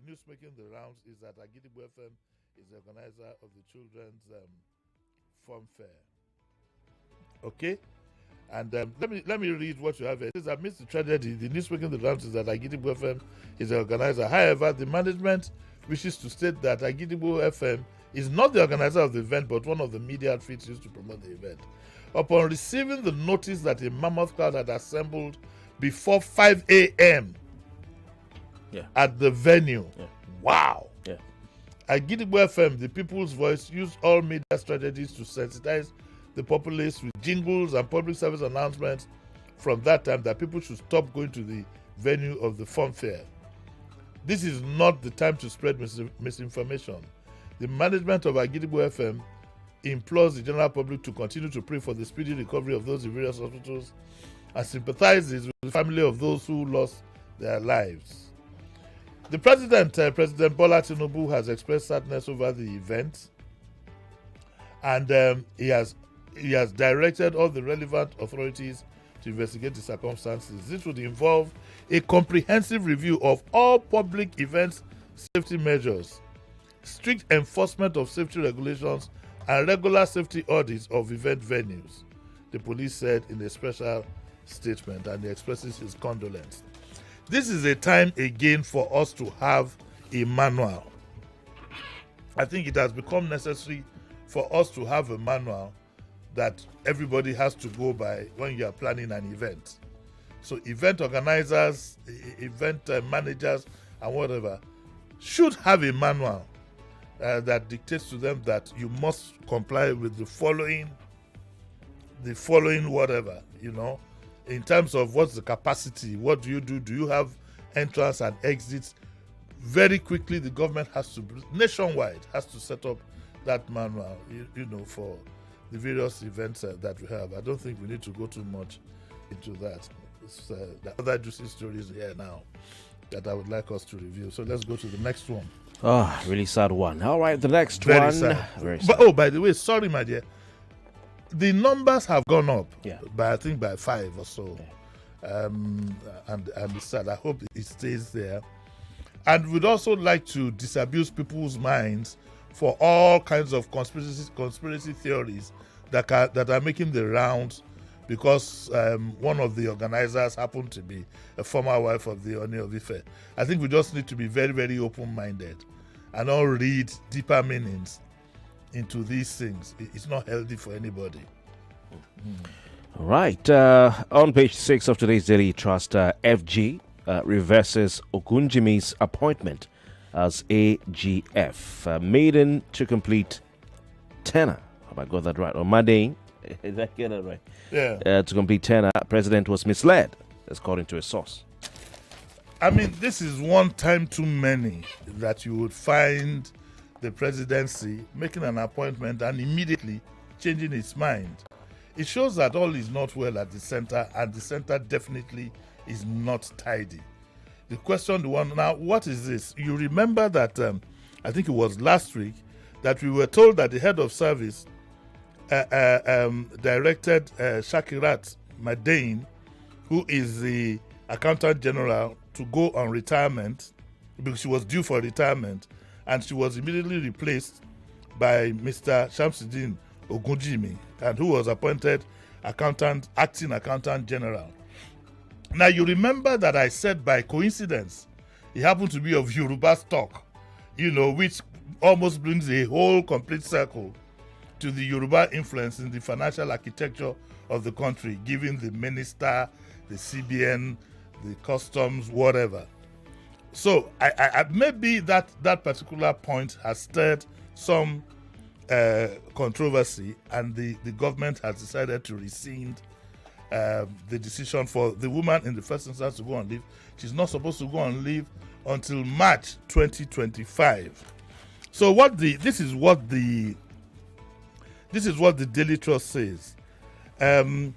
news making the rounds is that Agidigbo FM is the organizer of the children's fun fair. Okay, and let me read what you have here. It says, amidst the tragedy, the news making the rounds is that Agidigbo FM is the organizer. However, the management wishes to state that Agidigbo FM is not the organizer of the event, but one of the media outfits used to promote the event. Upon receiving the notice that a mammoth crowd had assembled before 5 a.m. At the venue, wow. Agidigbo FM, the people's voice, used all media strategies to sensitize the populace with jingles and public service announcements from that time that people should stop going to the venue of the fun fair. This is not the time to spread misinformation. The management of Agidigbo FM implores the general public to continue to pray for the speedy recovery of those in various hospitals and sympathizes with the family of those who lost their lives. The President Bola Tinubu, has expressed sadness over the event, and he has directed all the relevant authorities to investigate the circumstances. This would involve a comprehensive review of all public events safety measures, strict enforcement of safety regulations, and regular safety audits of event venues, the police said in a special statement, and he expresses his condolence. This is a time again for us to have a manual. I think it has become necessary for us to have a manual that everybody has to go by when you are planning an event. So event organizers, event managers, and whatever should have a manual that dictates to them that you must comply with the following whatever, in terms of what's the capacity, what do? Do you have entrance and exits? Very quickly, the government nationwide has to set up that manual, for the various events that we have. I don't think we need to go too much into that. The other juicy stories here now that I would like us to review. So let's go to the next one. Oh, really sad one. All right, the next Very one. Sad. Very sad. But, by the way, sorry, my dear. The numbers have gone up by 5 or so. And it's sad. I hope it stays there. And we'd also like to disabuse people's minds for all kinds of conspiracy theories that are making the rounds, because one of the organizers happened to be a former wife of the Oni of Ife. I think we just need to be very, very open-minded and not read deeper meanings into these things. It's not healthy for anybody. All right. On page 6 of today's Daily Trust, FG reverses Jimi's appointment as AGF. Maiden to complete tenure. Have I got that right? Or Madain? Is that get it right? Yeah. To complete tenure, President was misled, according to a source. I mean, this is one time too many that you would find the presidency making an appointment and immediately changing its mind. It shows that all is not well at the center, and the center definitely is not tidy. The question, now, what is this? You remember that, I think it was last week, that we were told that the head of service directed Shakirat Madain, who is the accountant general, to go on retirement because she was due for retirement, and she was immediately replaced by Mr. Shamsuddin Ogunjimi, and who was appointed acting accountant general. Now, you remember that I said by coincidence he happened to be of Yoruba stock, which almost brings a whole complete circle to the Yoruba influence in the financial architecture of the country, given the minister, the CBN, the customs, whatever. So I maybe that particular point has stirred some controversy, and the government has decided to rescind the decision for the woman in the first instance to go on leave. She's not supposed to go on leave until March 2025. So this is what the Daily Trust says. Let's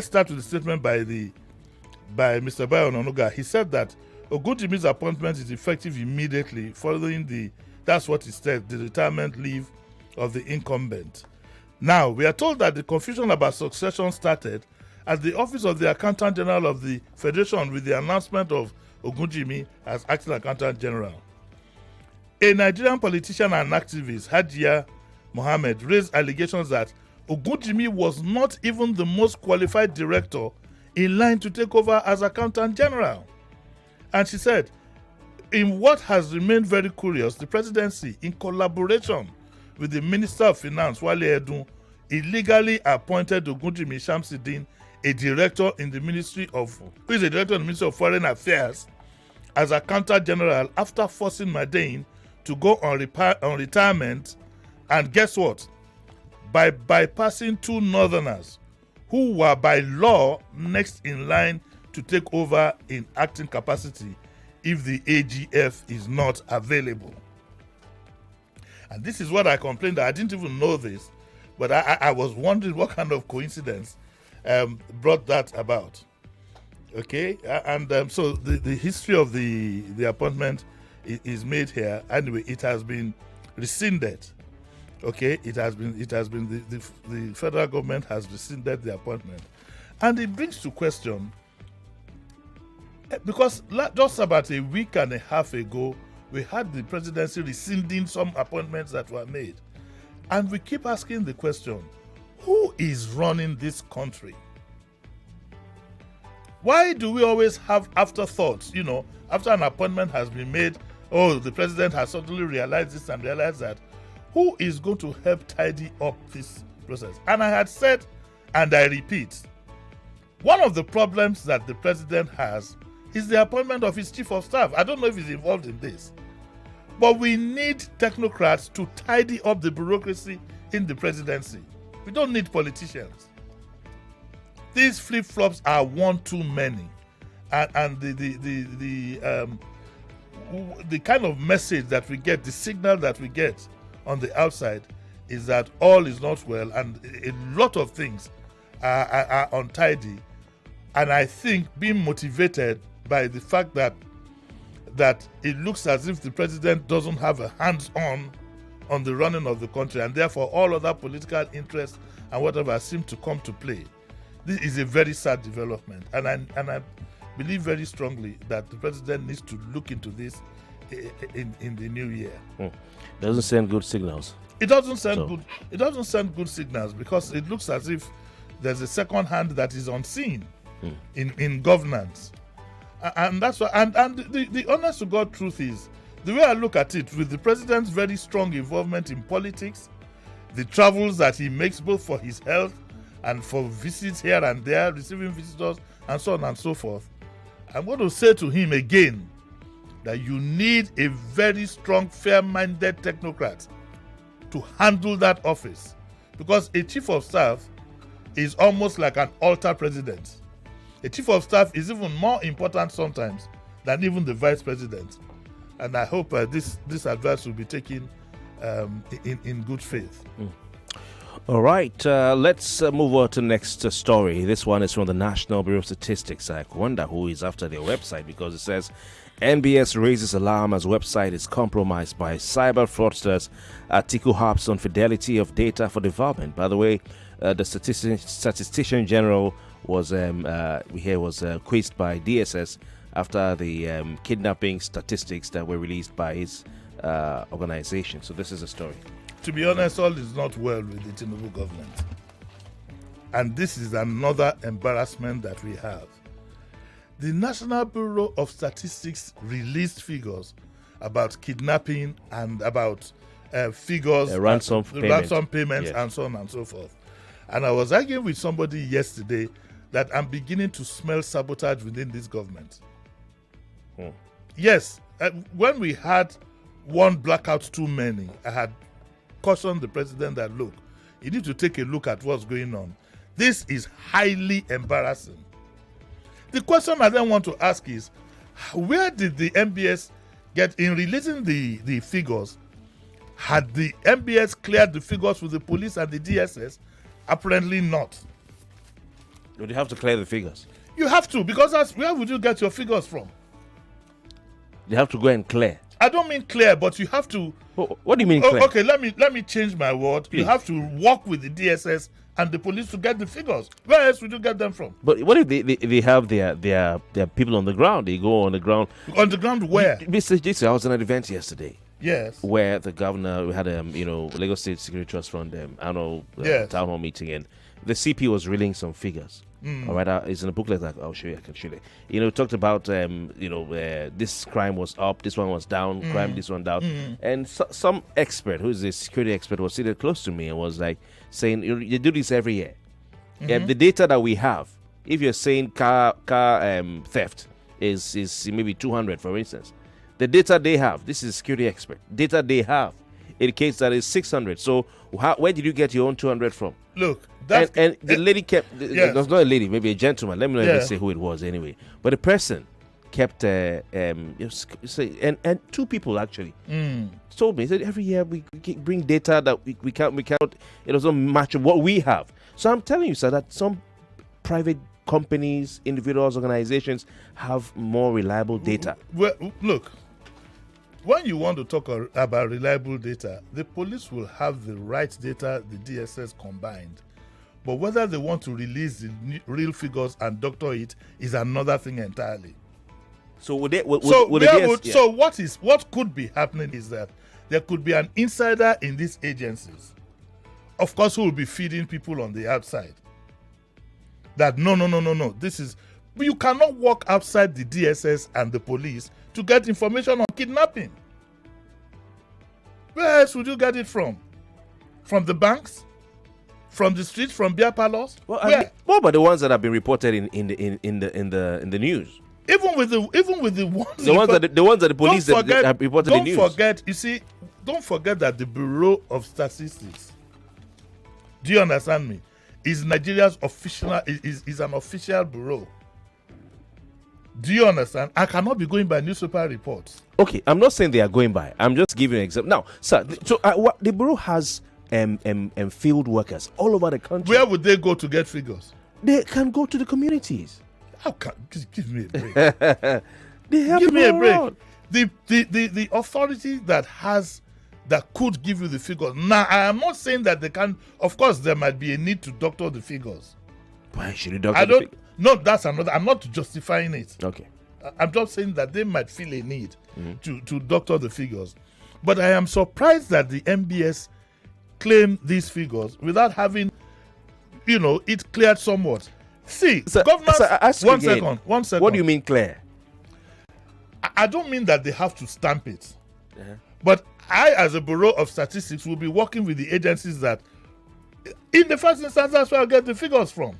start with the statement by Mr. Bayo Ononuga. He said that Ogunjimi's appointment is effective immediately following that's what he said, the retirement leave of the incumbent. Now, we are told that the confusion about succession started at the office of the Accountant General of the Federation with the announcement of Ogunjimi as acting accountant general. A Nigerian politician and activist, Hajia Mohammed, raised allegations that Ogunjimi was not even the most qualified director in line to take over as accountant general. And she said, in what has remained very curious, the presidency, in collaboration with the Minister of Finance, Wale Edun, illegally appointed Ogunjimi Shamsuddin, a director in the Ministry of, who is a director in the Ministry of Foreign Affairs, as accountant general after forcing Madain to go on retirement, and guess what? By bypassing two northerners who were by law next in line to take over in acting capacity if the AGF is not available. And this is what I complained that I didn't even know this, but I was wondering what kind of coincidence brought that about. Okay, and so the history of the appointment is made here. Anyway, it has been rescinded. Okay, it has been the federal government has rescinded the appointment, and it brings to question, because just about a week and a half ago we had the presidency rescinding some appointments that were made, and we keep asking the question, who is running this country? Why do we always have afterthoughts? You know, after an appointment has been made, oh, the president has suddenly realized this and realized that. Who is going to help tidy up this process? And I had said, and I repeat, one of the problems that the president has is the appointment of his chief of staff. I don't know if he's involved in this, but we need technocrats to tidy up the bureaucracy in the presidency. We don't need politicians. These flip-flops are one too many, and the kind of message that we get, the signal that we get on the outside is that all is not well, and a lot of things are untidy. And I think being motivated by the fact that it looks as if the president doesn't have a hands-on on the running of the country, and therefore all other political interests and whatever seem to come to play. This is a very sad development, and I believe very strongly that the president needs to look into this in the new year. Doesn't send good signals. It doesn't send good. It doesn't send good signals, because it looks as if there's a second hand that is unseen in governance, and that's why. And the honest to God truth is, the way I look at it, with the president's very strong involvement in politics, the travels that he makes both for his health and for visits here and there, receiving visitors and so on and so forth, I'm going to say to him again that you need a very strong, fair-minded technocrat to handle that office, because a chief of staff is almost like an alter president. A chief of staff is even more important sometimes than even the vice president, and I hope this advice will be taken in good faith. All right, let's move on to the next story. This one is from the National Bureau of Statistics. I wonder who is after their website, because it says NBS raises alarm as website is compromised by cyber fraudsters. Article harps on fidelity of data for development. By the way, the statistician general was quizzed by DSS after the kidnapping statistics that were released by his organization. So this is a story. To be honest, all is not well with the Tinubu government. And this is another embarrassment that we have. The National Bureau of Statistics released figures about kidnapping and about ransom payments, yes, and so on and so forth. And I was arguing with somebody yesterday that I'm beginning to smell sabotage within this government. Yes, when we had one blackout too many, I had cautioned the president that, look, you need to take a look at what's going on. This is highly embarrassing. The question I then want to ask is, where did the MBS get in releasing the figures? Had the MBS cleared the figures with the police and the DSS? Apparently not. Would you have to clear the figures? You have to, because where would you get your figures from? You have to go and clear. I don't mean clear, but you have to. What do you mean clear? Okay, let me change my word. Please. You have to work with the DSS and the police to get the figures. Where else would you get them from? But what if they have their people on the ground? They go on the ground. On the ground where? Mr. Disu, I was at an event yesterday. Yes. Where the governor, we had Lagos State Security Trust Fund town hall meeting, and the CP was reeling some figures. All right, it's in a booklet that I'll show you. I can show you. Talked about this crime was up, this one was down, crime this one down, and some expert who is a security expert was sitting close to me and was like saying, you do this every year. The data that we have, if you're saying car theft is maybe 200, for instance, the data they have, this is a security expert, data they have indicates that it's 600. So where did you get your own 200 from? Look, and the lady kept. Yes. There's not a lady, maybe a gentleman. Let me not even say who it was anyway. But the person kept and two people actually told me. He said every year we bring data that we can't. It doesn't match what we have. So I'm telling you, sir, that some private companies, individuals, organizations have more reliable data. Well, look. When you want to talk about reliable data, the police will have the right data, the DSS combined. But whether they want to release the real figures and doctor it is another thing entirely. So what could be happening is that there could be an insider in these agencies, of course, who will be feeding people on the outside. That no. You cannot walk outside the DSS and the police to get information on kidnapping. Where else would you get it from? From the banks? From the streets? From beer parlors? Well, what about the ones that have been reported in the news? Even with the ones that the police that have reported in the news. Don't forget that the Bureau of Statistics, do you understand me, is Nigeria's official is an official bureau. Do you understand? I cannot be going by newspaper reports. Okay, I'm not saying they are going by. I'm just giving an example. Now, sir, the bureau has field workers all over the country. Where would they go to get figures? They can go to the communities. How can give me a break? Give me a break. The authority that could give you the figures. Now, I am not saying that they can. Of course, there might be a need to doctor the figures. Why should you doctor the figures? No, that's another. I'm not justifying it. Okay. I'm just saying that they might feel a need to doctor the figures. But I am surprised that the MBS claimed these figures without having, it cleared somewhat. See, governors. One second. What do you mean clear? I don't mean that they have to stamp it. But I, as a Bureau of Statistics, will be working with the agencies that, in the first instance, that's where I get the figures from.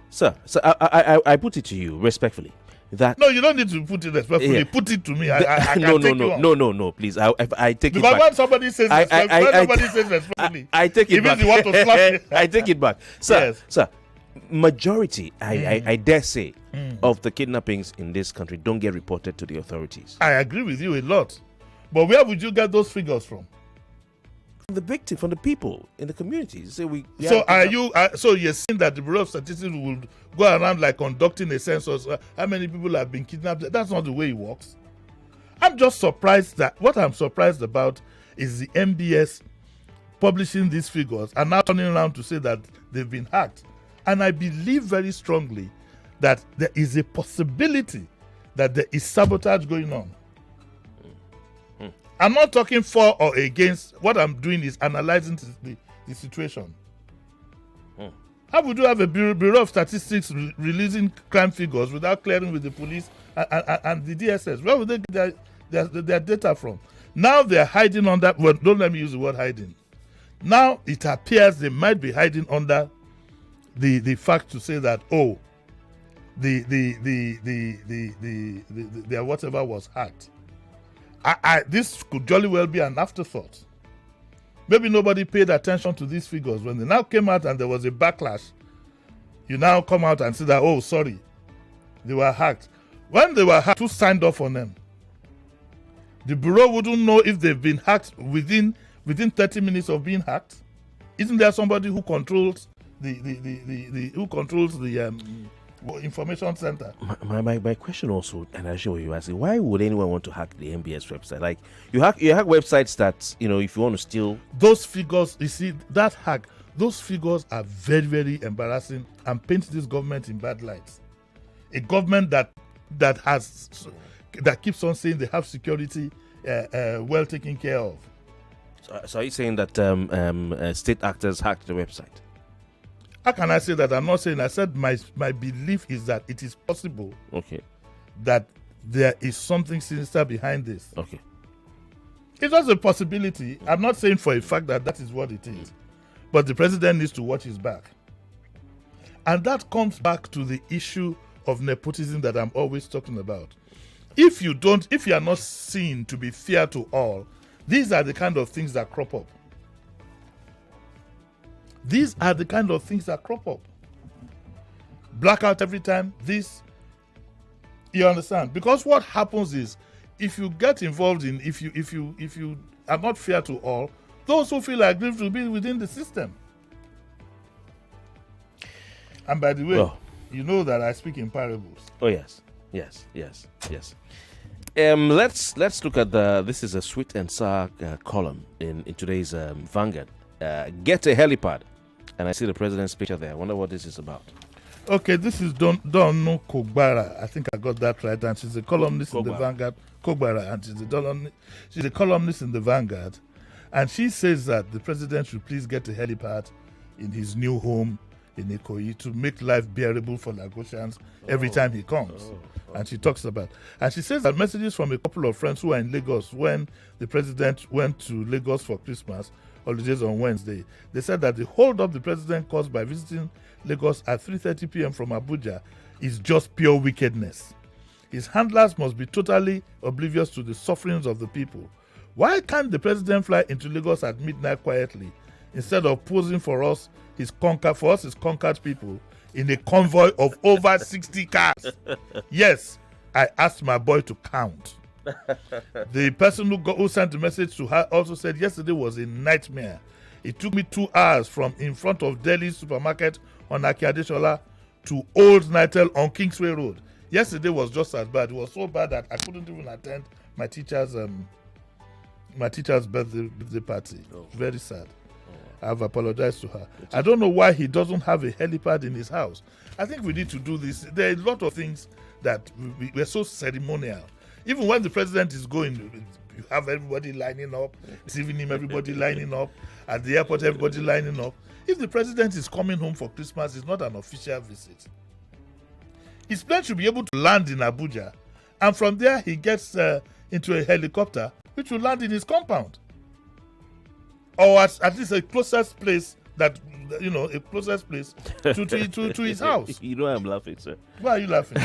Sir, I put it to you respectfully that no, you don't need to put it respectfully. Put it to me. I no, please. I take it back. Because when somebody says respectfully, I take it back. You want to slap me. I take it back, sir. Yes. Sir, majority, I dare say, of the kidnappings in this country don't get reported to the authorities. I agree with you a lot, but where would you get those figures from? The victim, from the people in the communities. So you're saying that the Bureau of Statistics will go around like conducting a census, how many people have been kidnapped? That's not the way it works. I'm just surprised that what I'm surprised about is the MBS publishing these figures and now turning around to say that they've been hacked. And I believe very strongly that there is a possibility that there is sabotage going on. I'm not talking for or against. What I'm doing is analyzing the situation. How would you have a Bureau of Statistics releasing crime figures without clearing with the police and the DSS? Where would they get their data from? Now they're hiding under, well, don't let me use the word hiding. Now it appears they might be hiding under the fact to say that, their whatever was hacked. This could jolly well be an afterthought. Maybe nobody paid attention to these figures. When they now came out and there was a backlash, you now come out and say that, sorry, they were hacked. When they were hacked, who signed off on them? The Bureau wouldn't know if they've been hacked within 30 minutes of being hacked. Isn't there somebody who controls the information center. My question also, and I show you asking, why would anyone want to hack the MBS website? Like you hack websites that, you know, if you want to steal those figures, you see that hack, those figures are very, very embarrassing and paint this government in bad lights. A government that keeps on saying they have security well taken care of. So are you saying that state actors hacked the website? How can I say that? I'm not saying. I said my belief is that it is possible. Okay. That there is something sinister behind this. Okay. It's just a possibility. I'm not saying for a fact that is what it is. But the president needs to watch his back. And that comes back to the issue of nepotism that I'm always talking about. If you are not seen to be fair to all, these are the kind of things that crop up. These are the kind of things that crop up. Blackout every time. This, you understand? Because what happens is, if you get involved in, if you are not fair to all, those who feel aggrieved will be within the system. And by the way, you know that I speak in parables. Oh yes. Let's look at this is a sweet and sour column in today's Vanguard. Get a helipad. And I see the president's picture there. I wonder what this is about. Okay, this is Donu Kogbara. I think I got that right. And she's a columnist in the Vanguard. Kogbara. And she's a columnist in the Vanguard. And she says that the president should please get a helipad in his new home in Ikoyi to make life bearable for Lagosians every time he comes. And she talks about, and she says that messages from a couple of friends who are in Lagos when the president went to Lagos for Christmas holidays on Wednesday. They said that the hold up the president caused by visiting Lagos at 3:30 p.m. from Abuja is just pure wickedness. His handlers must be totally oblivious to the sufferings of the people. Why can't the president fly into Lagos at midnight quietly instead of posing for us, his conquered people, in a convoy of over 60 cars? Yes, I asked my boy to count. The person who sent the message to her also said yesterday was a nightmare. It took me 2 hours from in front of Dailies supermarket on Akiadeshola to Old Nitel on Kingsway Road. Yesterday was just as bad. It was so bad that I couldn't even attend my teacher's birthday party. Very sad. I've apologized to her. I don't know why he doesn't have a helipad in his house. I think we need to do this. There are a lot of things that we're so ceremonial. Even when the president is going, you have everybody lining up, receiving him, everybody lining up, at the airport, everybody lining up. If the president is coming home for Christmas, it's not an official visit. His plane should be able to land in Abuja, and from there he gets into a helicopter, which will land in his compound. Or at least a closest place that, a closest place to his house. You know I'm laughing, sir. Why are you laughing?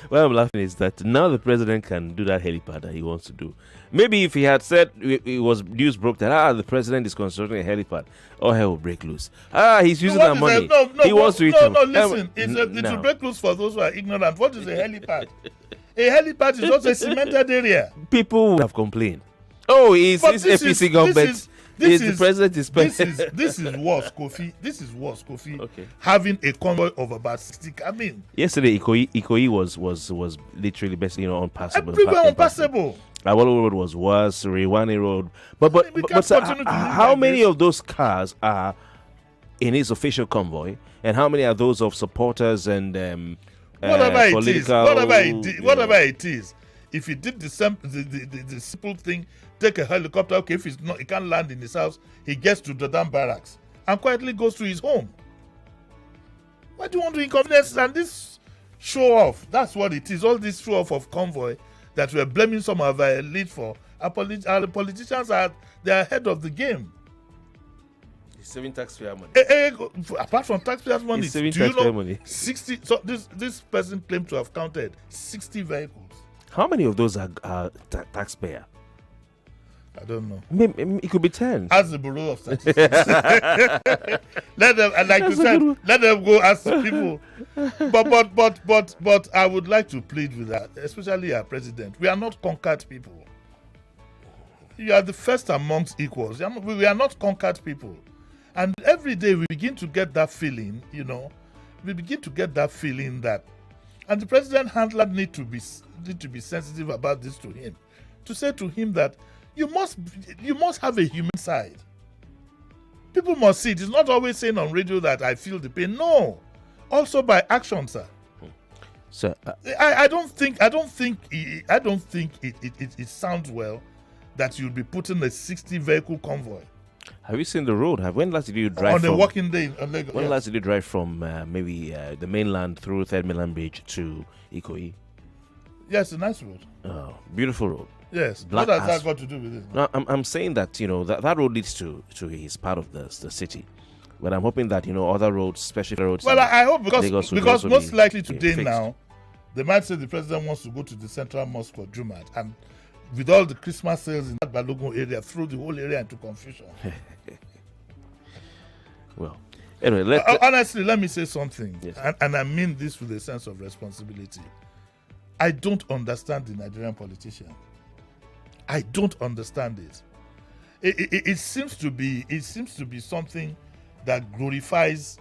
Why I'm laughing is that now the president can do that helipad that he wants to do. Maybe if he had said it was news broke that the president is constructing a helipad, all hell will break loose. He's using our money. He wants to eat them. No, listen. It will break loose for those who are ignorant. What is a helipad? A helipad is also a cemented area. People would have complained. It's APC government. The president is this is worse, Kofi. This is worse, Kofi. Okay. Having a convoy of about 60. I mean, yesterday Ikoyi was literally basically unpassable. Everywhere unpassable. Awolowo Road was worse. Rewani Road. But how many of those cars are in his official convoy, and how many are those of supporters and whatever political? Whatever it is. If he did the simple thing, take a helicopter. Okay, if he can't land in his house, he gets to the damn barracks and quietly goes to his home. Why do you want to inconvenience and this show off? That's what it is. All this show off of convoy that we're blaming some of our elite for. Our politicians are ahead of the game. He's saving taxpayer money. Apart from taxpayers' money, he's saving taxpayer money. 60. So this person claimed to have counted 60 vehicles. How many of those are taxpayer? I don't know. It could be 10. Ask the Bureau of Statistics. Let them, like you said, let them go ask people. But I would like to plead with that, especially our president. We are not conquered people. You are the first amongst equals. We are not conquered people. And every day we begin to get that feeling, we begin to get that feeling that, and the president handler need to be sensitive about this to him, to say to him that you must have a human side. People must see it. It's not always saying on radio that I feel the pain. No, also by action, sir. So I don't think it sounds well that you'll be putting a 60 vehicle convoy. Have you seen the road? When last did you drive on a working day on Lagos? When last did you drive from maybe the mainland through Third Mainland Bridge to Ikoyi? Yes, a nice road. Oh, beautiful road. Yes. What has that got to do with it? No, I'm saying that that road leads to his part of the city. But I'm hoping that other roads, especially roads. Well, I hope because most likely today fixed. Now, they might say the president wants to go to the Central Mosque for Jumat, and with all the Christmas sales in that Balogun area, throw the whole area into confusion. Well, anyway, honestly, let me say something, yes. and I mean this with a sense of responsibility. I don't understand the Nigerian politician. I don't understand it. It seems to be something that glorifies,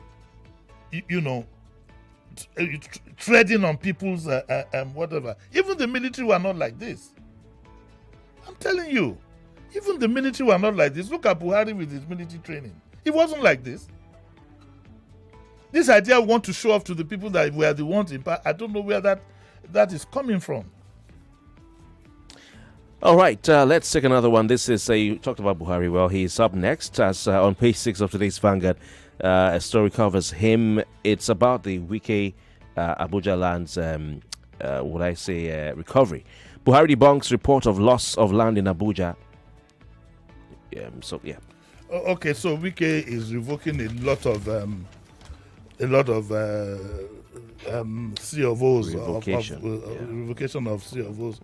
treading on people's whatever. Even the military were not like this. I'm telling you, even the military were not like this. Look at Buhari with his military training. It wasn't like this. This idea we want to show off to the people that we are the ones in power. I don't know where that is coming from. All right, let's take another one. This is, you talked about Buhari. Well, he's up next as on page 6 of today's Vanguard. A story covers him. It's about the Wike Abuja lands, recovery. Buhari debunks report of loss of land in Abuja. Okay, so Wike is revoking a lot of C of O's, revocation of C of O's.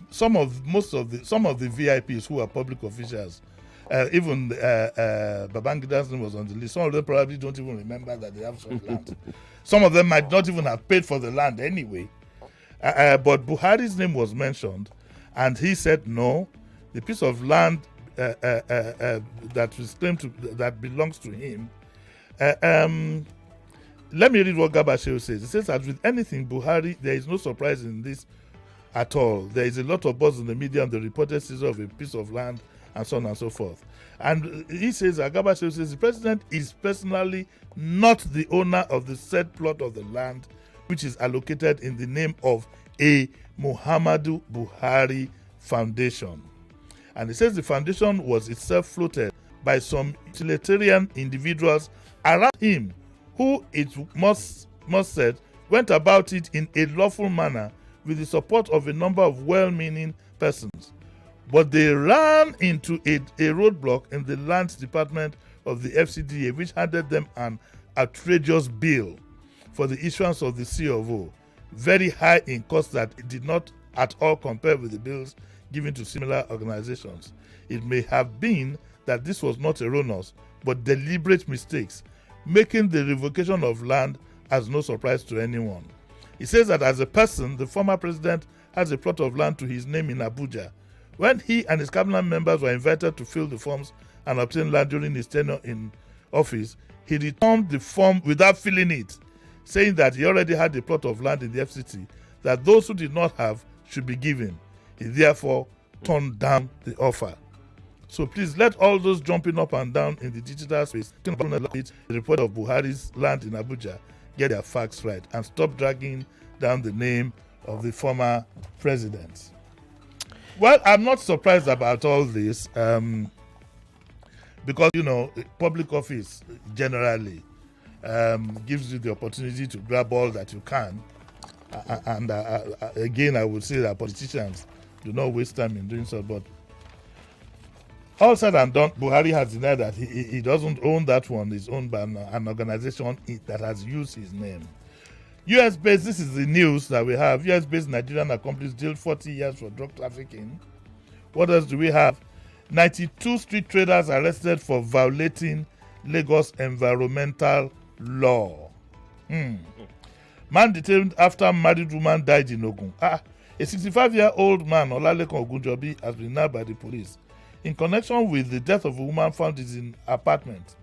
Some of the VIPs who are public officials, even Babangida's name was on the list. Some of them probably don't even remember that they have some land. Some of them might not even have paid for the land anyway. But Buhari's name was mentioned, and he said no, the piece of land that was claimed that belongs to him. Let me read what Gabashew says. He says that with anything Buhari, there is no surprise in this at all. There is a lot of buzz in the media on the reported seizure of a piece of land and so on and so forth. And he says, Gabashew says, the president is personally not the owner of the said plot of the land, which is allocated in the name of a Muhammadu Buhari Foundation. And he says the foundation was itself floated by some utilitarian individuals around him, who, it must said, went about it in a lawful manner with the support of a number of well-meaning persons. But they ran into a roadblock in the Lands Department of the FCDA, which handed them an outrageous bill for the issuance of the C of O, very high in cost that it did not at all compare with the bills given to similar organizations. It may have been that this was not erroneous, but deliberate mistakes, making the revocation of land as no surprise to anyone. He says that as a person, the former president has a plot of land to his name in Abuja. When he and his cabinet members were invited to fill the forms and obtain land during his tenure in office, he returned the form without filling it, saying that he already had a plot of land in the FCT, that those who did not have should be given. He therefore turned down the offer. So please let all those jumping up and down in the digital space, the report of Buhari's land in Abuja, get their facts right and stop dragging down the name of the former president. Well, I'm not surprised about all this because, public office generally gives you the opportunity to grab all that you can. And again, I would say that politicians do not waste time in doing so. But all said and done, Buhari has denied that he doesn't own that one. It's owned by an organization that has used his name. US-based, this is the news that we have. US-based Nigerian accomplice jailed 40 years for drug trafficking. What else do we have? 92 street traders arrested for violating Lagos environmental law. Man detained after married woman died in Ogun. A 65-year-old man, Olalekan Ogunjobi, has been nabbed by the police in connection with the death of a woman found in his apartment.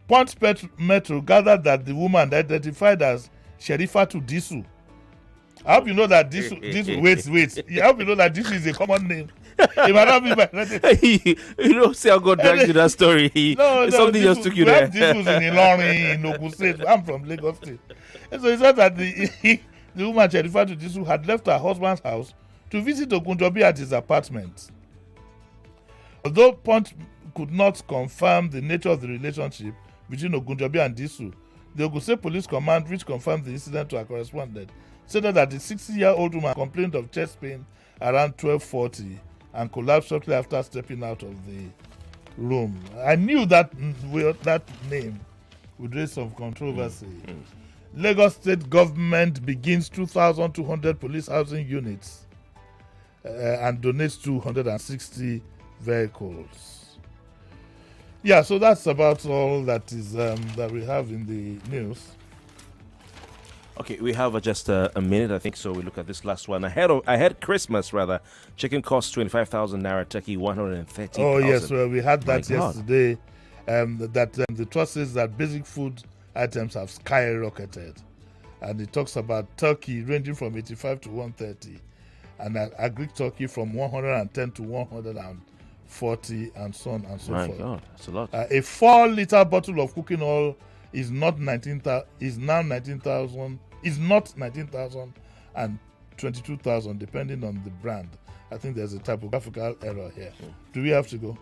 Punch Metro gathered that the woman identified as Sherifatu Disu. I hope you know that Disu wait. I hope you know that Disu is a common name. It might not be my you know, see how God dragged you that story. No, something just took you there. This was in Ilorin, in Ogun State. I'm from Lagos State. And so he said that the woman Sherifatu Disu had left her husband's house to visit Ogunjobi at his apartment. Although Punch could not confirm the nature of the relationship between Ogunjobi and Disu, the Ogun State Police Command, which confirmed the incident to our correspondent, said that the 60-year-old woman complained of chest pain around 12:40 and collapsed shortly after stepping out of the room. I knew that name would raise some controversy. Lagos State government begins 2,200 police housing units and donates 260 vehicles. Yeah, so that's about all that is that we have in the news. Okay, we have just a minute, I think, so we look at this last one. Ahead Christmas, rather, chicken costs 25,000 naira, turkey 130,000. Oh, yes, well, we had that yesterday. The trust says that basic food items have skyrocketed. And it talks about turkey ranging from 85 to 130, and agric turkey from 110 to 140, and so on and so forth. My God, that's a lot. A 4-liter bottle of cooking oil is not 19,000. Is now 19,000. Is not 19,000 and 22,000, depending on the brand. I think there's a typographical error here. Do we have to go?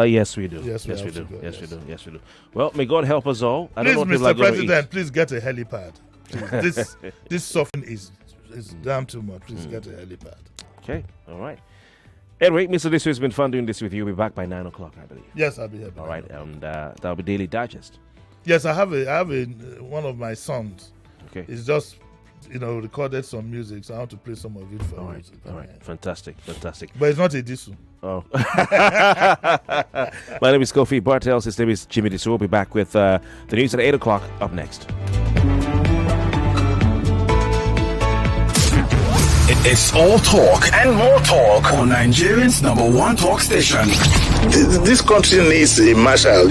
Yes, we do. Yes, we do. Yes, we do. Yes, we do. Well, may God help us all. Please, Mr. President, please get a helipad. This suffering is damn too much. Please get a helipad. Okay, all right. Anyway, Mr. Disu, it's been fun doing this with you. We'll be back by 9 o'clock, I believe. Yes, I'll be here. All right, and that'll be Daily Digest. Yes, I have one of my sons. Okay. It's just, recorded some music, so I want to play some of it for you. All right. Fantastic. But it's not a Disu. Oh. My name is Kofi. Bartels, his name is Jimi. Disu. We'll be back with the news at 8 o'clock up next. It's all talk and more talk on Nigerians' #1 talk station. This country needs a marshal,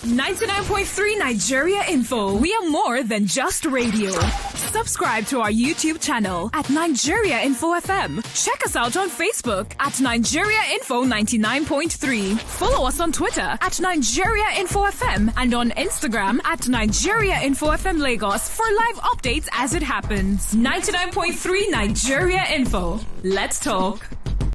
99.3 Nigeria Info. We are more than just radio. Subscribe to our YouTube channel at Nigeria Info FM. Check us out on Facebook at Nigeria Info 99.3. Follow us on Twitter at Nigeria Info FM and on Instagram at Nigeria Info FM Lagos for live updates as it happens. 99.3 Nigeria Info. Let's talk.